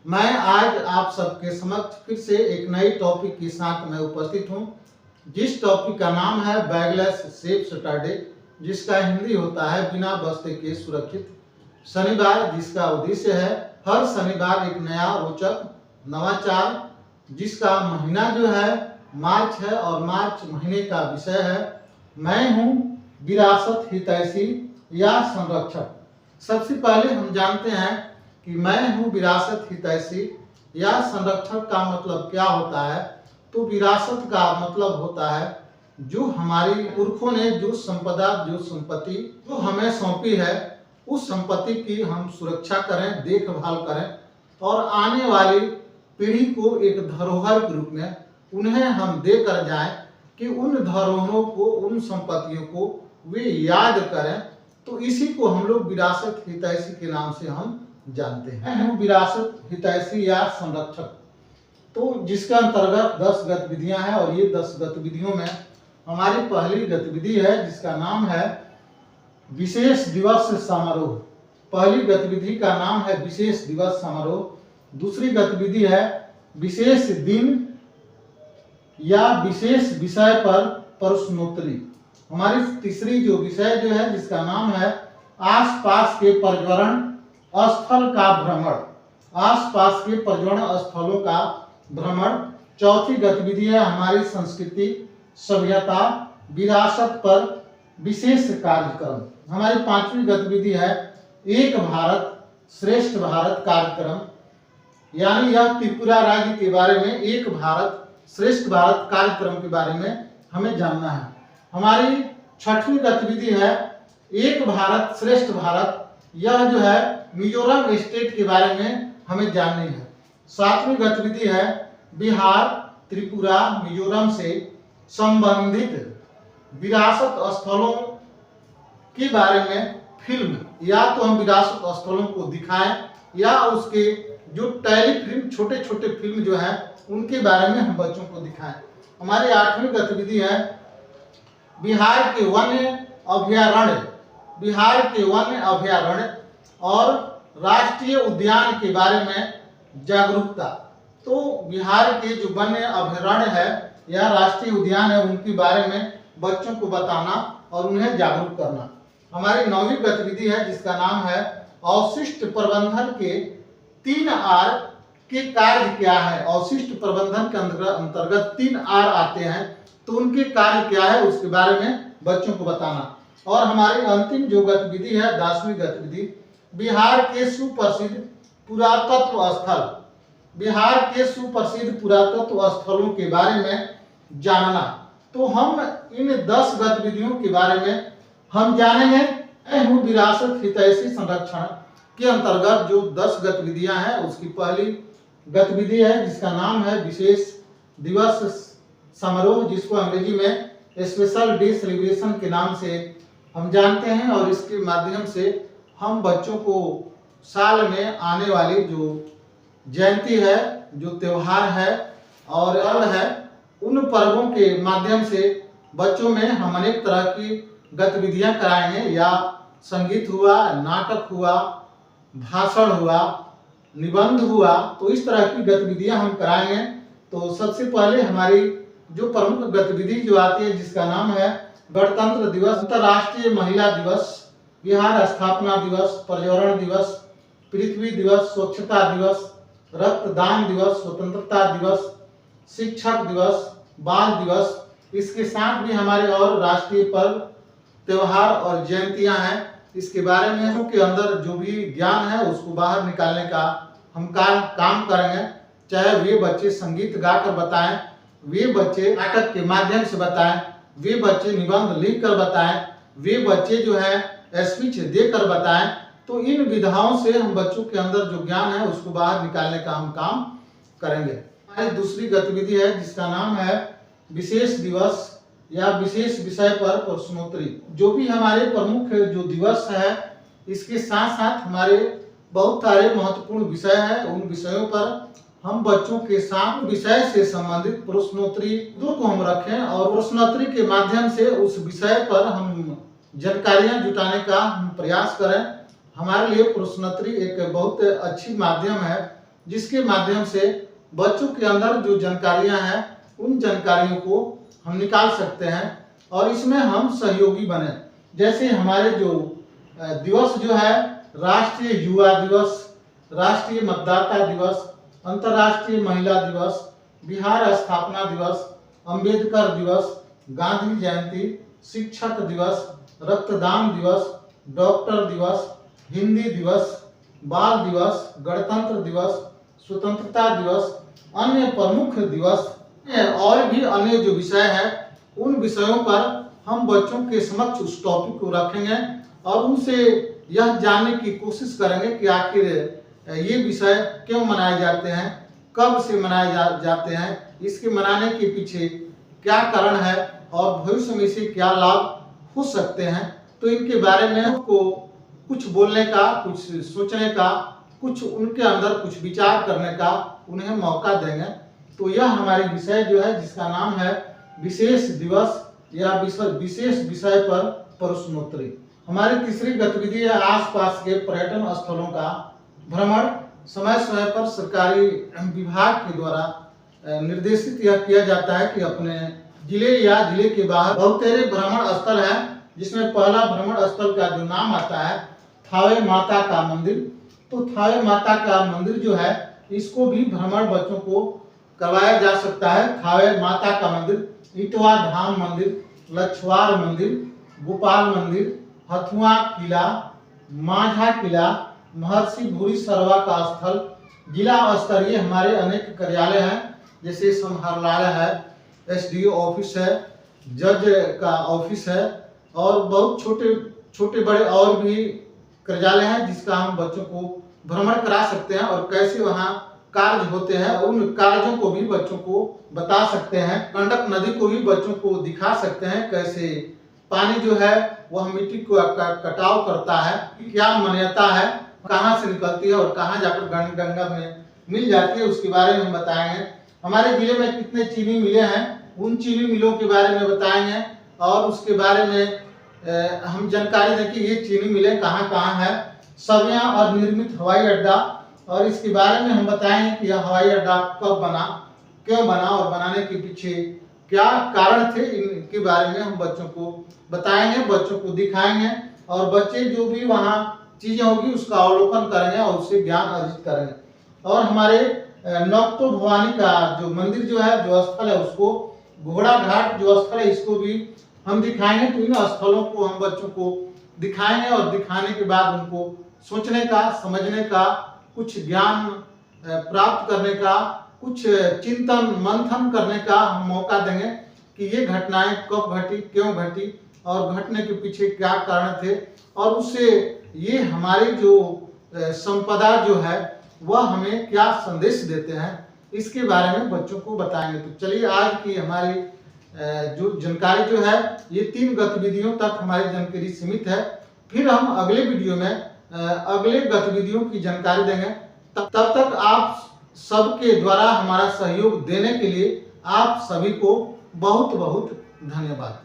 मैं आज आप सबके समक्ष फिर से एक नई टॉपिक के साथ मैं उपस्थित हूं, जिस टॉपिक का नाम है बैगलेस सेफ सैटरडे, जिसका हिंदी होता है बिना बस्ते के सुरक्षित शनिवार, जिसका उद्देश्य है हर शनिवार एक नया रोचक नवाचार, जिसका महीना जो है मार्च है और मार्च महीने का विषय है मैं हूं विरासत हितैषी या संरक्षक। सबसे पहले हम जानते हैं कि मैं हूं विरासत हितैषी या संरक्षक का मतलब क्या होता है। तो विरासत का मतलब होता है जो हमारी पुरखों ने जो संपदा, जो संपत्ति जो हमें सौंपी है, उस संपत्ति की हम सुरक्षा करें, देखभाल करें और आने वाली पीढ़ी को एक धरोहर के रूप में उन्हें हम देकर जाएं कि उन धरोहरों को, उन संपत्तियों को वे याद करें। तो इसी को हम लोग विरासत हितैषी के नाम से हम जानते हैं। मैं हूं विरासत हितैषी या संरक्षक, तो जिसका अंतर्गत 10 गतिविधियां हैं और ये 10 गतिविधियों में हमारी पहली गतिविधि है जिसका नाम है विशेष दिवस समारोह। पहली गतिविधि का नाम है विशेष दिवस समारोह। दूसरी गतिविधि है विशेष दिन या विशेष विषय पर प्रश्नोत्तरी। हमारी तीसरी जो विषय जो है जिसका नाम है आसपास के पर्यावरण स्थल का भ्रमण, आसपास के पर्यावरण स्थलों का भ्रमण। चौथी गतिविधि है हमारी संस्कृति सभ्यता विरासत पर विशेष कार्यक्रम। हमारी पांचवी गतिविधि है एक भारत श्रेष्ठ भारत कार्यक्रम, यानी यह त्रिपुरा राज्य के बारे में एक भारत श्रेष्ठ भारत कार्यक्रम के बारे में हमें जानना है। हमारी छठवीं गतिविधि है एक भारत श्रेष्ठ भारत, यह जो है मिजोरम स्टेट के बारे में हमें जाननी है। सातवीं गतिविधि है बिहार त्रिपुरा मिजोरम से संबंधित विरासत स्थलों के बारे में फिल्म, या तो हम विरासत स्थलों को दिखाएं या उसके जो टेलीफिल्म छोटे छोटे फिल्म जो हैं उनके बारे में हम बच्चों को दिखाएं। हमारी आठवीं गतिविधि है बिहार के वन्य अभयारण्य, बिहार के वन्य अभयारण्य और राष्ट्रीय उद्यान के बारे में जागरूकता। तो बिहार के जो वन्य अभयारण्य है या राष्ट्रीय उद्यान है उनके बारे में बच्चों को बताना और उन्हें जागरूक करना। हमारी नौवीं गतिविधि है जिसका नाम है अवशिष्ट प्रबंधन के 3 आर के कार्य क्या है। अवशिष्ट प्रबंधन के अंतर्गत 3 आर आते हैं, तो उनके कार्य क्या है उसके बारे में बच्चों को बताना। और हमारी अंतिम जो गतिविधि है 10वीं गतिविधि बिहार के सुप्रसिद्ध पुरातत्व स्थल, बिहार के सुप्रसिद्ध पुरातत्व स्थलों के बारे में जानना। तो हम इन 10 गतिविधियों के बारे में हम जानेंगे। मैं हूं विरासत हितैषी संरक्षण के अंतर्गत जो 10 गतिविधियां हैं उसकी पहली गतिविधि है जिसका नाम है विशेष दिवस समारोह, जिसको अंग्रेजी में स्पेशल डे सेलिब्रेशन के नाम से हम जानते हैं। और इसके माध्यम से हम बच्चों को साल में आने वाली जो जयंती है, जो त्योहार है और पर्व है, उन पर्वों के माध्यम से बच्चों में हम अनेक तरह की गतिविधियां कराएंगे, या संगीत हुआ, नाटक हुआ, भाषण हुआ, निबंध हुआ, तो इस तरह की गतिविधियां हम कराएंगे। तो सबसे पहले हमारी जो प्रमुख गतिविधि जो आती है जिसका नाम है गणतंत्र दिवस, अंतर्राष्ट्रीय महिला दिवस, बिहार स्थापना दिवस, पर्यावरण दिवस, पृथ्वी दिवस, स्वच्छता दिवस, रक्तदान दिवस, स्वतंत्रता दिवस, शिक्षक दिवस, बाल दिवस। इसके साथ भी हमारे और राष्ट्रीय पर्व, त्योहार और जयंतियां हैं। इसके बारे में उनके अंदर जो भी ज्ञान है उसको बाहर निकालने का हम काम करेंगे। चाहे वे बच्चे संगीत गाकर बताएं, वे बच्चे नाटक के माध्यम से बताएं, वे बच्चे निबंध लिखकर बताएं, वे बच्चे जो है स्पीच देकर बताएं। तो इन विधाओं से हम बच्चों के अंदर जो ज्ञान है उसको बाहर निकालने का हम काम करेंगे। हमारी दूसरी गतिविधि है जिसका नाम है विशेष दिवस या विशेष विषय पर प्रश्नोत्तरी। जो भी हमारे प्रमुख जो दिवस है इसके साथ साथ हमारे बहुत सारे महत्वपूर्ण विषय हैं, उन विषयों पर हम बच्चों के साथ विषय से संबंधित प्रश्नोत्तरी को हम रखें और प्रश्नोत्तरी के माध्यम से उस विषय पर हम जानकारियां जुटाने का हम प्रयास करें। हमारे लिए प्रश्नोत्तरी एक बहुत अच्छी माध्यम है जिसके माध्यम से बच्चों के अंदर जो जानकारियां हैं उन जानकारियों को हम निकाल सकते हैं और इसमें हम सहयोगी बने। जैसे हमारे जो दिवस जो है, राष्ट्रीय युवा दिवस, राष्ट्रीय मतदाता दिवस, अंतर्राष्ट्रीय महिला दिवस, बिहार स्थापना दिवस, अंबेडकर दिवस, गांधी जयंती, शिक्षक दिवस, रक्तदान दिवस, डॉक्टर दिवस, हिंदी दिवस, बाल दिवस, गणतंत्र दिवस, स्वतंत्रता दिवस, अन्य प्रमुख दिवस और भी अन्य जो विषय है उन विषयों पर हम बच्चों के समक्ष उस टॉपिक को रखेंगे और उनसे यह जानने की कोशिश करेंगे कि आखिर ये विषय क्यों मनाए जाते हैं, कब से मनाए जाते हैं, इसके मनाने के पीछे क्या कारण है और भविष्य में इसे क्या लाभ हो सकते हैं। तो इनके बारे में को कुछ बोलने का, कुछ सोचने का, कुछ उनके अंदर कुछ विचार करने का उन्हें मौका देंगे। तो यह हमारी विषय जो है जिसका नाम है विशेष दिवस या विशेष विषय पर प्रश्नोत्तरी। हमारी तीसरी गतिविधि है आसपास के पर्यटन स्थलों का भ्रमण। समय समय पर सरकारी विभाग के द्वारा निर्देशित यह किया जाता है कि अपने जिले या जिले के बाहर बहुतेरे भ्रमण स्थल है, जिसमें पहला भ्रमण स्थल का जो नाम आता है थावे माता का मंदिर। तो थावे माता का मंदिर जो है इसको भी भ्रमण बच्चों को करवाया जा सकता है। थावे माता का मंदिर, इटवा धाम मंदिर, लछवार मंदिर, गोपाल मंदिर, हथुआ किला, माझा किला, महर्षि भूरी सरवा का स्थल, जिला स्तरीय हमारे अनेक कार्यालय हैं, जैसे समाहरणालय है, एसडीओ ऑफिस है, जज का ऑफिस है और बहुत छोटे छोटे बड़े और भी कार्यालय हैं जिसका हम बच्चों को भ्रमण करा सकते हैं और कैसे वहाँ कार्य होते हैं उन कार्यों को भी बच्चों को बता सकते हैं। गंडक नदी को भी बच्चों को दिखा सकते हैं कैसे पानी जो है वह मिट्टी को कटाव करता है, क्या मान्यता है, कहाँ से निकलती है और कहाँ जाकर गंगा में मिल जाती है, उसके बारे में हम बताएंगे। हमारे जिले में कितने चीनी मिले हैं उन चीनी मिलों के बारे में बताएंगे और उसके बारे में हम जानकारी दें कि ये चीनी मिलें कहाँ कहाँ है, सविया और निर्मित हवाई अड्डा, और इसके बारे में हम बताएंगे कि यह हवाई अड्डा कब बना, क्यों बना और बनाने के पीछे क्या कारण थे, इनके बारे में हम बच्चों को बताएंगे, बच्चों को दिखाएंगे और बच्चे जो भी वहाँ चीजें होगी उसका अवलोकन करेंगे और उससे ज्ञान अर्जित करेंगे। और हमारे नौकटो भवानी का जो मंदिर जो है, जो स्थल है, उसको घोड़ा घाट जो स्थल है इसको भी हम दिखाएंगे। तो इन स्थलों को हम बच्चों को दिखाएंगे और दिखाने के बाद उनको सोचने का, समझने का, कुछ ज्ञान प्राप्त करने का, कुछ चिंतन मंथन करने का हम मौका देंगे कि ये घटनाएं कब घटी, क्यों घटी और घटने के पीछे क्या कारण थे और उससे ये हमारी जो संपदा जो है वह हमें क्या संदेश देते हैं, इसके बारे में बच्चों को बताएंगे। तो चलिए आज की हमारी जो जानकारी जो है ये 3 गतिविधियों तक हमारी जानकारी सीमित है। फिर हम अगले वीडियो में अगले गतिविधियों की जानकारी देंगे। तब तक आप सबके द्वारा हमारा सहयोग देने के लिए आप सभी को बहुत बहुत धन्यवाद।